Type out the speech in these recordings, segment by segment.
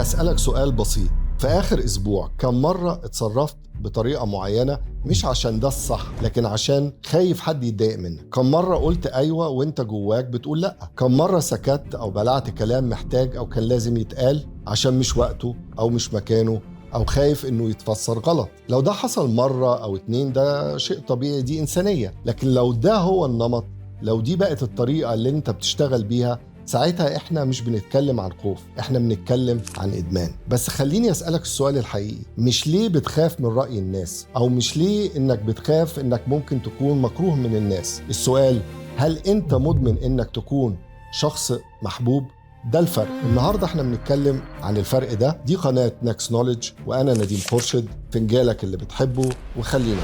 خليني أسألك سؤال بسيط. في آخر أسبوع كم مرة اتصرفت بطريقة معينة مش عشان ده الصح لكن عشان خايف حد يتضايق منك؟ كم مرة قلت أيوة وانت جواك بتقول لأ؟ كم مرة سكت أو بلعت كلام محتاج أو كان لازم يتقال عشان مش وقته أو مش مكانه أو خايف إنه يتفسر غلط؟ لو ده حصل مرة أو اتنين ده شيء طبيعي، دي إنسانية. لكن لو ده هو النمط، لو دي بقت الطريقة اللي انت بتشتغل بيها، ساعتها احنا مش بنتكلم عن خوف، احنا بنتكلم عن ادمان. بس خليني اسألك السؤال الحقيقي، مش ليه بتخاف من رأي الناس، او مش ليه انك بتخاف انك ممكن تكون مكروه من الناس؟ السؤال، هل انت مدمن انك تكون شخص محبوب؟ ده الفرق. النهاردة احنا بنتكلم عن الفرق ده. دي قناة نكس نوليدج وانا نديم خورشيد، فنجالك اللي بتحبه، وخلينا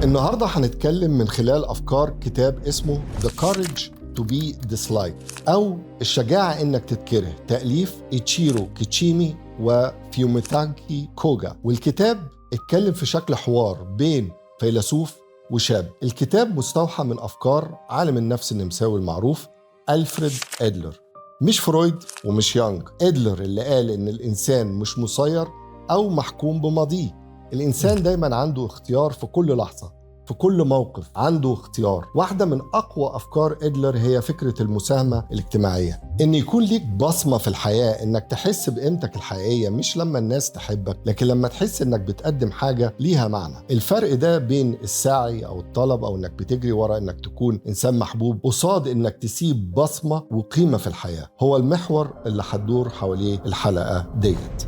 النهاردة هنتكلم من خلال أفكار كتاب اسمه The Courage to be Disliked، أو الشجاعة إنك تتكره، تأليف إيتشيرو كيتشيمي وفيوميتاكي كوجا. والكتاب اتكلم في شكل حوار بين فيلسوف وشاب. الكتاب مستوحى من أفكار عالم النفس النمساوي المعروف ألفريد أدلر، مش فرويد ومش يانج. أدلر اللي قال إن الإنسان مش مسير أو محكوم بماضيه، الإنسان دايماً عنده اختيار في كل لحظة، في كل موقف عنده اختيار. واحدة من أقوى أفكار إدلر هي فكرة المساهمة الاجتماعية، إن يكون ليك بصمة في الحياة، إنك تحس بقيمتك الحقيقية مش لما الناس تحبك لكن لما تحس إنك بتقدم حاجة ليها معنى. الفرق ده بين السعي أو الطلب أو إنك بتجري ورا إنك تكون إنسان محبوب قصاد إنك تسيب بصمة وقيمة في الحياة، هو المحور اللي هتدور حواليه الحلقة ديت.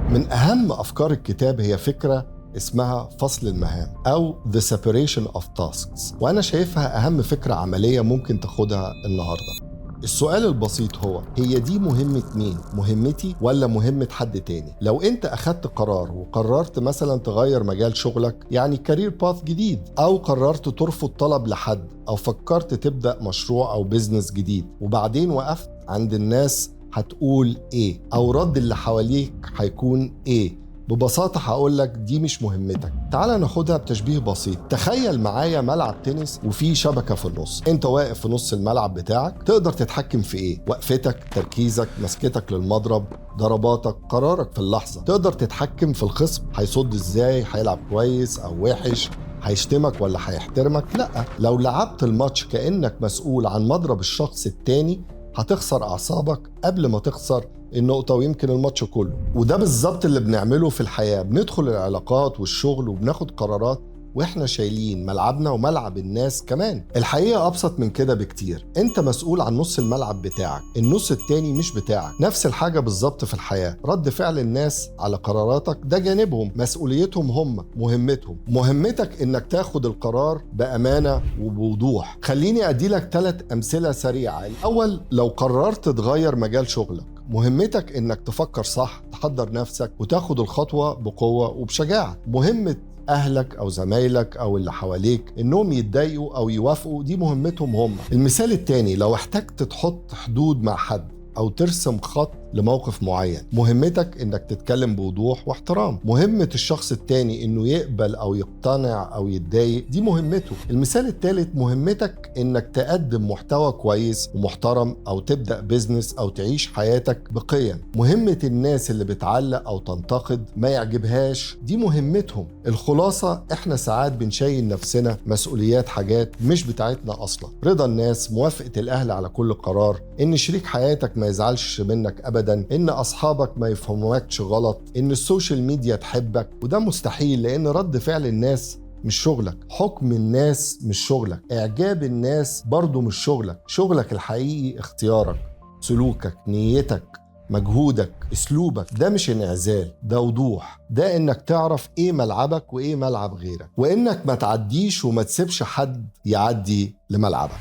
من أهم أفكار الكتاب هي فكرة اسمها فصل المهام أو The Separation of Tasks، وأنا شايفها أهم فكرة عملية ممكن تاخدها النهاردة. السؤال البسيط هو، هي دي مهمة مين؟ مهمتي ولا مهمة حد تاني؟ لو أنت أخدت قرار وقررت مثلا تغير مجال شغلك، يعني كارير باث جديد، أو قررت ترفض طلب لحد، أو فكرت تبدأ مشروع أو بيزنس جديد وبعدين وقفت عند الناس، هتقول ايه؟ او رد اللي حواليك هيكون ايه؟ ببساطة هقولك دي مش مهمتك. تعال ناخدها بتشبيه بسيط. تخيل معايا ملعب تنس وفي شبكة في النص، انت واقف في نص الملعب بتاعك، تقدر تتحكم في ايه؟ وقفتك، تركيزك، مسكتك للمضرب، ضرباتك، قرارك في اللحظة. تقدر تتحكم في الخصم هيصد ازاي، هيلعب كويس او وحش، هيشتمك ولا هيحترمك. لا، لو لعبت الماتش كأنك مسؤول عن مضرب الشخص التاني، هتخسر أعصابك قبل ما تخسر النقطة ويمكن الماتش كله. وده بالظبط اللي بنعمله في الحياة، بندخل العلاقات والشغل وبناخد قرارات واحنا شايلين ملعبنا وملعب الناس كمان. الحقيقة أبسط من كده بكتير، انت مسؤول عن نص الملعب بتاعك، النص التاني مش بتاعك. نفس الحاجة بالظبط في الحياة، رد فعل الناس على قراراتك ده جانبهم، مسؤوليتهم هم، مهمتهم. مهمتك انك تاخد القرار بأمانة وبوضوح. خليني أديلك 3 أمثلة سريعة. الأول، لو قررت تغير مجال شغلك، مهمتك انك تفكر صح، تحضر نفسك وتاخد الخطوة بقوة وبشجاعة. مهمة أهلك أو زمايلك أو اللي حواليك إنهم يتضايقوا أو يوافقوا، دي مهمتهم هم. المثال التاني، لو احتجت تحط حدود مع حد أو ترسم خط لموقف معين، مهمتك إنك تتكلم بوضوح واحترام. مهمة الشخص التاني إنه يقبل أو يقتنع أو يتضايق، دي مهمته. المثال التالت، مهمتك إنك تقدم محتوى كويس ومحترم أو تبدأ بيزنس أو تعيش حياتك بقيم. مهمة الناس اللي بتعلق أو تنتقد ما يعجبهاش، دي مهمتهم. الخلاصة، إحنا ساعات بنشيل نفسنا مسؤوليات حاجات مش بتاعتنا أصلا. رضا الناس، موافقة الأهل على كل قرار، إن شريك حياتك ما يزعلش منك أبدا، إن أصحابك ما يفهموكش غلط، إن السوشيال ميديا تحبك. وده مستحيل، لأن رد فعل الناس مش شغلك، حكم الناس مش شغلك، إعجاب الناس برضو مش شغلك. شغلك الحقيقي اختيارك، سلوكك، نيتك، مجهودك، اسلوبك. ده مش انعزال، ده وضوح. ده انك تعرف ايه ملعبك وايه ملعب غيرك، وانك ما تعديش وما تسيبش حد يعدي لملعبك.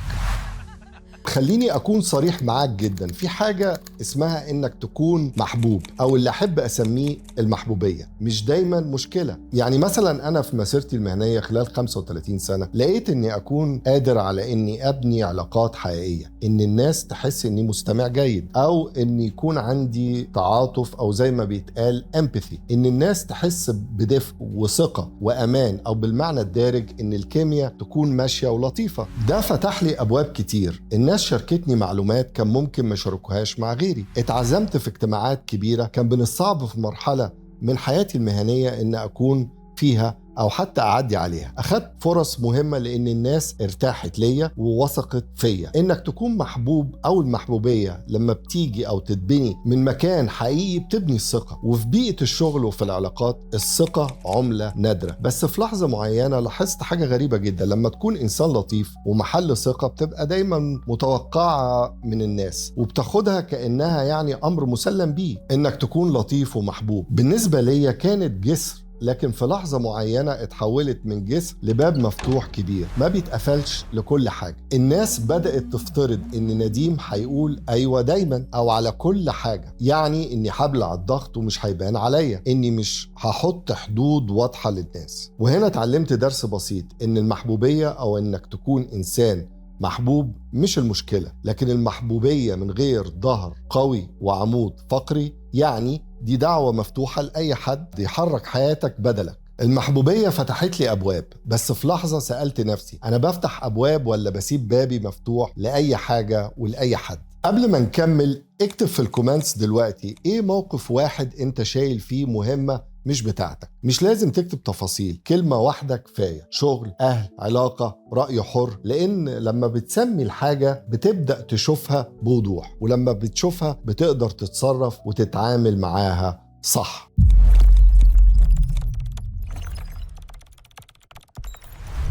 خليني أكون صريح معاك جدا، في حاجة اسمها إنك تكون محبوب، أو اللي أحب أسميه المحبوبية، مش دايما مشكلة. يعني مثلا أنا في مسيرتي المهنية خلال 35 سنة لقيت إني أكون قادر على إني أبني علاقات حقيقية، إن الناس تحس إني مستمع جيد، أو إن يكون عندي تعاطف، أو زي ما بيتقال empathy، إن الناس تحس بدفء وثقة وأمان، أو بالمعنى الدارج إن الكيمياء تكون ماشية ولطيفة. ده فتح لي أبواب كتير. الناس شاركتني معلومات كان ممكن ما شاركوهاش مع غيري. اتعزمت في اجتماعات كبيرة كان من الصعب في مرحلة من حياتي المهنية إن أكون فيها أو حتى أعدي عليها. أخذت فرص مهمة لأن الناس ارتاحت ليا ووثقت فيا. إنك تكون محبوب أو المحبوبية لما بتيجي أو تتبني من مكان حقيقي بتبني الثقة. وفي بيئة الشغل وفي العلاقات الثقة عملة نادرة. بس في لحظة معينة لاحظت حاجة غريبة جدا، لما تكون إنسان لطيف ومحل ثقة بتبقى دايما متوقعة من الناس وبتاخدها كأنها يعني أمر مسلم بيه. إنك تكون لطيف ومحبوب بالنسبة ليا كانت جسر، لكن في لحظة معينة اتحولت من جسر لباب مفتوح كبير ما بيتقفلش لكل حاجة. الناس بدأت تفترض ان نديم هيقول ايوه دايما او على كل حاجة، يعني اني هبلع الضغط ومش هيبان عليا، اني مش هحط حدود واضحة للناس. وهنا اتعلمت درس بسيط، ان المحبوبية او انك تكون انسان محبوب مش المشكلة، لكن المحبوبية من غير ظهر قوي وعمود فقري، يعني دي دعوة مفتوحة لأي حد يحرك حياتك بدلك. المحبوبية فتحت لي أبواب، بس في لحظة سألت نفسي، أنا بفتح أبواب ولا بسيب بابي مفتوح لأي حاجة ولأي حد؟ قبل ما نكمل اكتب في الكومنتس دلوقتي ايه موقف واحد انت شايل فيه مهمة مش بتاعتك. مش لازم تكتب تفاصيل، كلمة واحدة كفاية. شغل، أهل، علاقة، رأي حر. لأن لما بتسمي الحاجة بتبدأ تشوفها بوضوح، ولما بتشوفها بتقدر تتصرف وتتعامل معاها صح.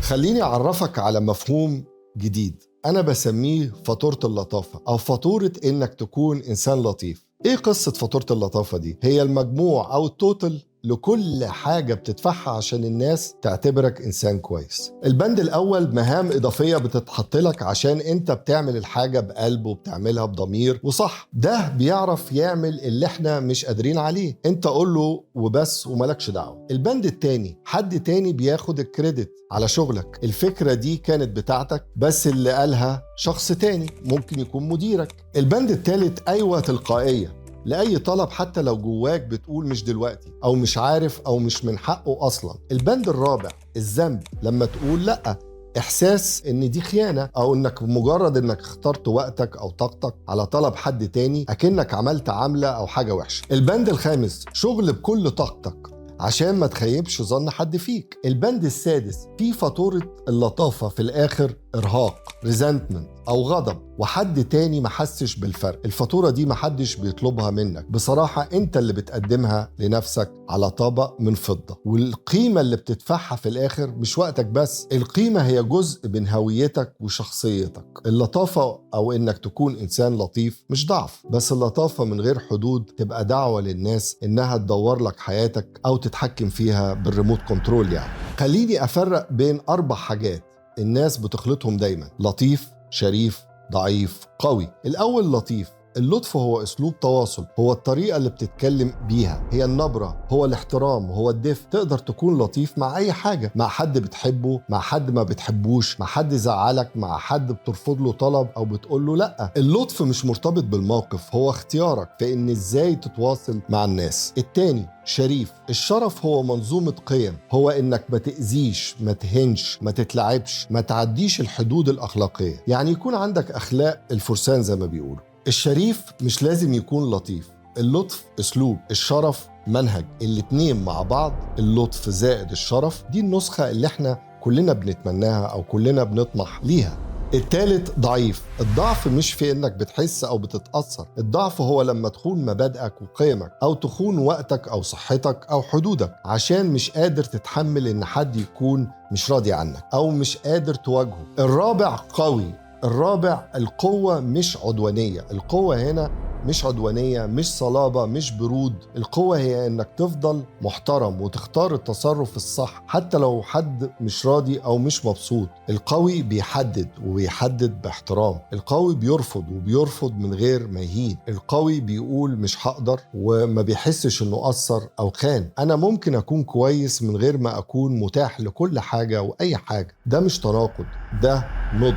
خليني أعرفك على مفهوم جديد أنا بسميه فاتورة اللطافة، أو فاتورة إنك تكون إنسان لطيف. إيه قصة فاتورة اللطافة دي؟ هي المجموع أو التوتال لكل حاجة بتدفعها عشان الناس تعتبرك إنسان كويس. البند الأول مهام إضافية بتتحط لك عشان أنت بتعمل الحاجة بقلب وبتعملها بضمير وصح. ده بيعرف يعمل اللي احنا مش قادرين عليه، أنت قول له وبس وملكش دعوة. البند التاني حد تاني بياخد الكريدت على شغلك. الفكرة دي كانت بتاعتك بس اللي قالها شخص تاني، ممكن يكون مديرك. البند التالت أيوة تلقائية لأي طلب حتى لو جواك بتقول مش دلوقتي أو مش عارف أو مش من حقه أصلا. البند الرابع الذنب، لما تقول لأ، إحساس إن دي خيانة، أو إنك مجرد إنك اخترت وقتك أو طاقتك على طلب حد تاني أكنك عملت عملة أو حاجة وحشة. البند الخامس شغل بكل طاقتك عشان ما تخيبش ظن حد فيك. البند السادس في فاتورة اللطافة في الآخر إرهاق، ريزنتمنت أو غضب، وحد تاني ما حسش بالفرق. الفاتورة دي ما حدش بيطلبها منك، بصراحة انت اللي بتقدمها لنفسك على طبق من فضة. والقيمة اللي بتدفعها في الآخر مش وقتك بس، القيمة هي جزء من هويتك وشخصيتك. اللطافة أو إنك تكون إنسان لطيف مش ضعف، بس اللطافة من غير حدود تبقى دعوة للناس إنها تدور لك حياتك أو تتحكم فيها بالريموت كنترول. يعني خليني أفرق بين 4 حاجات الناس بتخلطهم دايما: لطيف، شريف، ضعيف، قوي. الأول لطيف. اللطف هو أسلوب تواصل، هو الطريقة اللي بتتكلم بيها، هي النبرة، هو الاحترام، هو الدفء. تقدر تكون لطيف مع أي حاجة، مع حد بتحبه، مع حد ما بتحبوش، مع حد زعلك، مع حد بترفض له طلب أو بتقول له لأ. اللطف مش مرتبط بالموقف، هو اختيارك في إن إزاي تتواصل مع الناس. التاني شريف. الشرف هو منظومة قيم، هو إنك ما تأذيش، ما تهنش، ما تتلعبش، ما تعديش الحدود الأخلاقية، يعني يكون عندك أخلاق الفرسان زي ما بيقولوا. الشريف مش لازم يكون لطيف، اللطف أسلوب، الشرف منهج. الاتنين مع بعض، اللطف زائد الشرف، دي النسخة اللي احنا كلنا بنتمناها أو كلنا بنطمح ليها. التالت ضعيف. الضعف مش في انك بتحس او بتتأثر، الضعف هو لما تخون مبادئك وقيمك، او تخون وقتك او صحتك او حدودك عشان مش قادر تتحمل ان حد يكون مش راضي عنك او مش قادر تواجهه. الرابع قوي. الرابع القوة مش عدوانية، القوة هنا مش عدوانية، مش صلابة، مش برود. القوة هي انك تفضل محترم وتختار التصرف الصح حتى لو حد مش راضي او مش مبسوط. القوي بيحدد وبيحدد باحترام. القوي بيرفض وبيرفض من غير ما يهين. القوي بيقول مش هقدر وما بيحسش انه قصر او خان. انا ممكن اكون كويس من غير ما اكون متاح لكل حاجة واي حاجة. ده مش تناقض، ده نضج.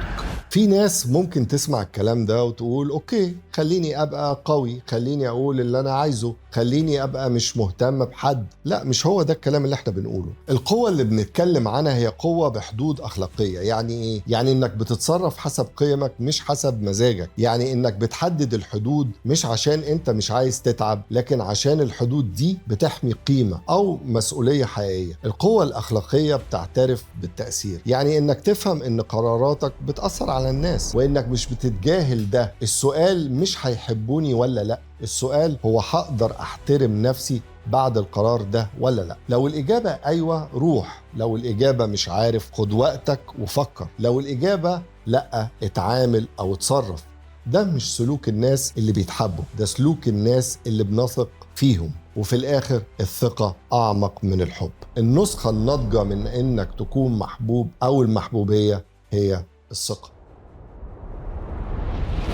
في ناس ممكن تسمع الكلام ده وتقول اوكي، خليني ابقى قوي، خليني اقول اللي انا عايزه، خليني ابقى مش مهتم بحد. لا، مش هو ده الكلام اللي احنا بنقوله. القوة اللي بنتكلم عنها هي قوة بحدود اخلاقية. يعني ايه؟ يعني انك بتتصرف حسب قيمك مش حسب مزاجك. يعني انك بتحدد الحدود مش عشان انت مش عايز تتعب، لكن عشان الحدود دي بتحمي قيمة او مسؤولية حقيقية. القوة الاخلاقية بتعترف بالتأثير، يعني انك تفهم ان قراراتك بتأثر على الناس وانك مش بتتجاهل ده. السؤال مش هيحبوني ولا لا، السؤال هو هقدر احترم نفسي بعد القرار ده ولا لا. لو الإجابة أيوة، روح. لو الإجابة مش عارف، خد وقتك وفكر. لو الإجابة لا، اتعامل أو اتصرف. ده مش سلوك الناس اللي بيتحبوا، ده سلوك الناس اللي بنثق فيهم. وفي الآخر الثقة أعمق من الحب. النسخة الناضجة من إنك تكون محبوب أو المحبوبية هي الثقة.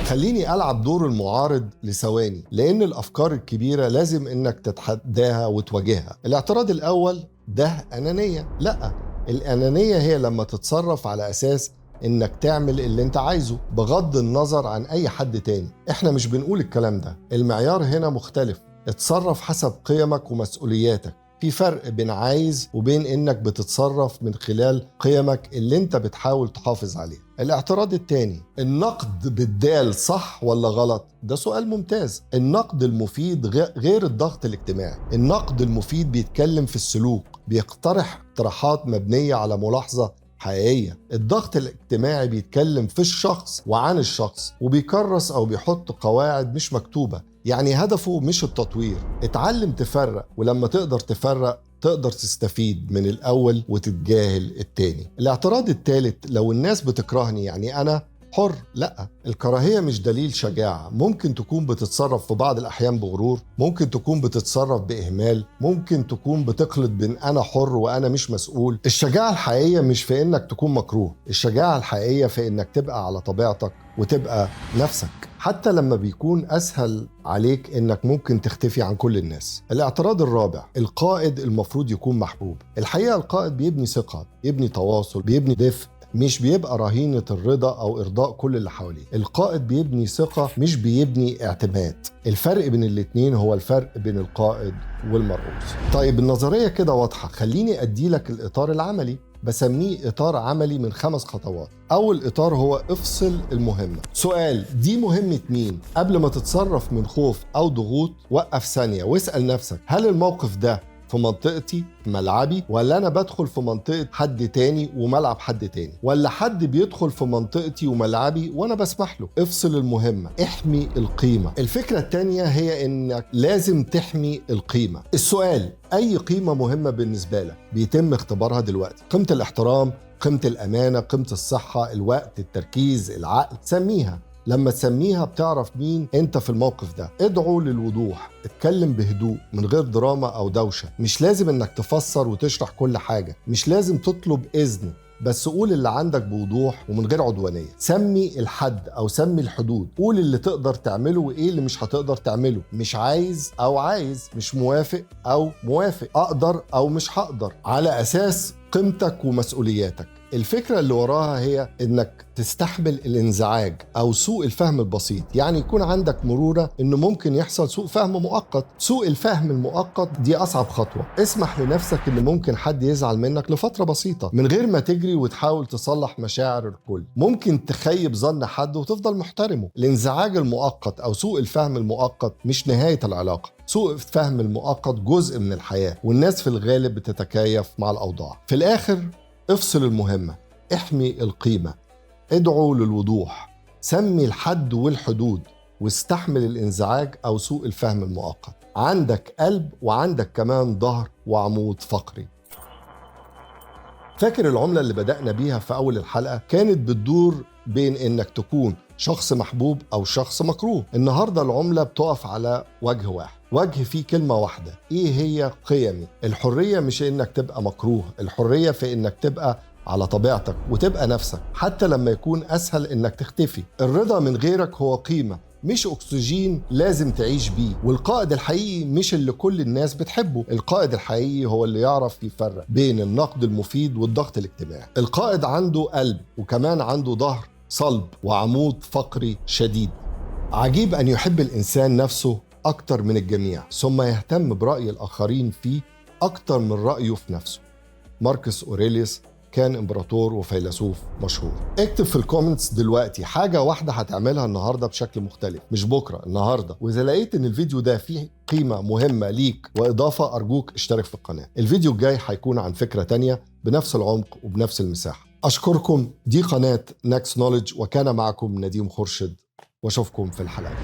خليني ألعب دور المعارض لثواني، لأن الأفكار الكبيرة لازم إنك تتحداها وتواجهها. الاعتراض الأول ده أنانية. لأ، الأنانية هي لما تتصرف على أساس إنك تعمل اللي أنت عايزه بغض النظر عن أي حد تاني. إحنا مش بنقول الكلام ده، المعيار هنا مختلف. اتصرف حسب قيمك ومسؤولياتك. في فرق بين عايز وبين انك بتتصرف من خلال قيمك اللي انت بتحاول تحافظ عليها. الاعتراض التاني، النقد بالدال صح ولا غلط؟ ده سؤال ممتاز. النقد المفيد غير الضغط الاجتماعي. النقد المفيد بيتكلم في السلوك، بيقترح اقتراحات مبنية على ملاحظة حقيقية. الضغط الاجتماعي بيتكلم في الشخص وعن الشخص وبيكرس أو بيحط قواعد مش مكتوبة. يعني هدفه مش التطوير. اتعلم تفرق، ولما تقدر تفرق تقدر تستفيد من الأول وتتجاهل التاني. الاعتراض الثالث، لو الناس بتكرهني يعني أنا حر. لا، الكراهية مش دليل شجاعة. ممكن تكون بتتصرف في بعض الأحيان بغرور، ممكن تكون بتتصرف بإهمال، ممكن تكون بتخلط بين أنا حر وأنا مش مسؤول. الشجاعة الحقيقية مش في إنك تكون مكروه، الشجاعة الحقيقية في إنك تبقى على طبيعتك وتبقى نفسك حتى لما بيكون أسهل عليك إنك ممكن تختفي عن كل الناس. الاعتراض الرابع، القائد المفروض يكون محبوب. الحقيقة القائد بيبني ثقة، بيبني تواصل، بيبني دفء، مش بيبقى رهينة الرضا أو إرضاء كل اللي حواليه. القائد بيبني ثقة مش بيبني اعتماد. الفرق بين الاتنين هو الفرق بين القائد والمرؤوس. طيب النظرية كده واضحة، خليني أدي لك الإطار العملي. بسميه إطار عملي من 5 خطوات. أول إطار هو افصل المهمة. سؤال، دي مهمة مين؟ قبل ما تتصرف من خوف أو ضغوط وقف ثانية واسأل نفسك، هل الموقف ده في منطقتي، في ملعبي، ولا أنا بدخل في منطقة حد تاني وملعب حد تاني، ولا حد بيدخل في منطقتي وملعبي وأنا بسمح له؟ افصل المهمة، احمي القيمة. الفكرة التانية هي إنك لازم تحمي القيمة. السؤال، أي قيمة مهمة بالنسبة لك بيتم اختبارها دلوقتي؟ قيمة الاحترام، قيمة الأمانة، قيمة الصحة، الوقت، التركيز، العقل. سميها. لما تسميها بتعرف مين انت في الموقف ده. ادعو للوضوح، اتكلم بهدوء من غير دراما او دوشة. مش لازم انك تفسر وتشرح كل حاجة، مش لازم تطلب اذن، بس قول اللي عندك بوضوح ومن غير عدوانية. سمي الحد او سمي الحدود. قول اللي تقدر تعمله وايه اللي مش هتقدر تعمله. مش عايز او عايز، مش موافق او موافق، اقدر او مش هقدر، على اساس قيمتك ومسؤولياتك. الفكرة اللي وراها هي انك تستحمل الانزعاج او سوء الفهم البسيط. يعني يكون عندك مرونة انه ممكن يحصل سوء فهم مؤقت. سوء الفهم المؤقت دي اصعب خطوة. اسمح لنفسك ان ممكن حد يزعل منك لفترة بسيطة من غير ما تجري وتحاول تصلح مشاعر الكل. ممكن تخيب ظن حد وتفضل محترمه. الانزعاج المؤقت او سوء الفهم المؤقت مش نهاية العلاقة. سوء الفهم المؤقت جزء من الحياة، والناس في الغالب بتتكيف مع الأوضاع. في الآخر افصل المهمة، احمي القيمة، ادعو للوضوح، سمي الحد والحدود، واستحمل الانزعاج أو سوء الفهم المؤقت. عندك قلب وعندك كمان ظهر وعمود فقري. فاكر العملة اللي بدأنا بيها في أول الحلقة؟ كانت بتدور بين إنك تكون شخص محبوب أو شخص مكروه. النهاردة العملة بتقف على وجه واحد، وجه فيه كلمة واحدة، إيه هي قيمي؟ الحرية مش إنك تبقى مكروه، الحرية في إنك تبقى على طبيعتك وتبقى نفسك حتى لما يكون أسهل إنك تختفي. الرضا من غيرك هو قيمة مش أكسجين لازم تعيش بيه. والقائد الحقيقي مش اللي كل الناس بتحبه، القائد الحقيقي هو اللي يعرف يفرق بين النقد المفيد والضغط الاجتماعي. القائد عنده قلب وكمان عنده ظهر صلب وعمود فقري شديد. عجيب أن يحب الإنسان نفسه أكتر من الجميع ثم يهتم برأي الآخرين فيه أكتر من رأيه في نفسه. ماركوس أوريليوس كان إمبراطور وفيلسوف مشهور. اكتب في الكومنتس دلوقتي حاجة واحدة هتعملها النهاردة بشكل مختلف، مش بكرة، النهاردة. وإذا لقيت إن الفيديو ده فيه قيمة مهمة ليك وإضافة، أرجوك اشترك في القناة. الفيديو الجاي هيكون عن فكرة تانية بنفس العمق وبنفس المساحة. أشكركم. دي قناة نكست نوليدج وكان معكم نديم خورشيد، واشوفكم في الحلقة.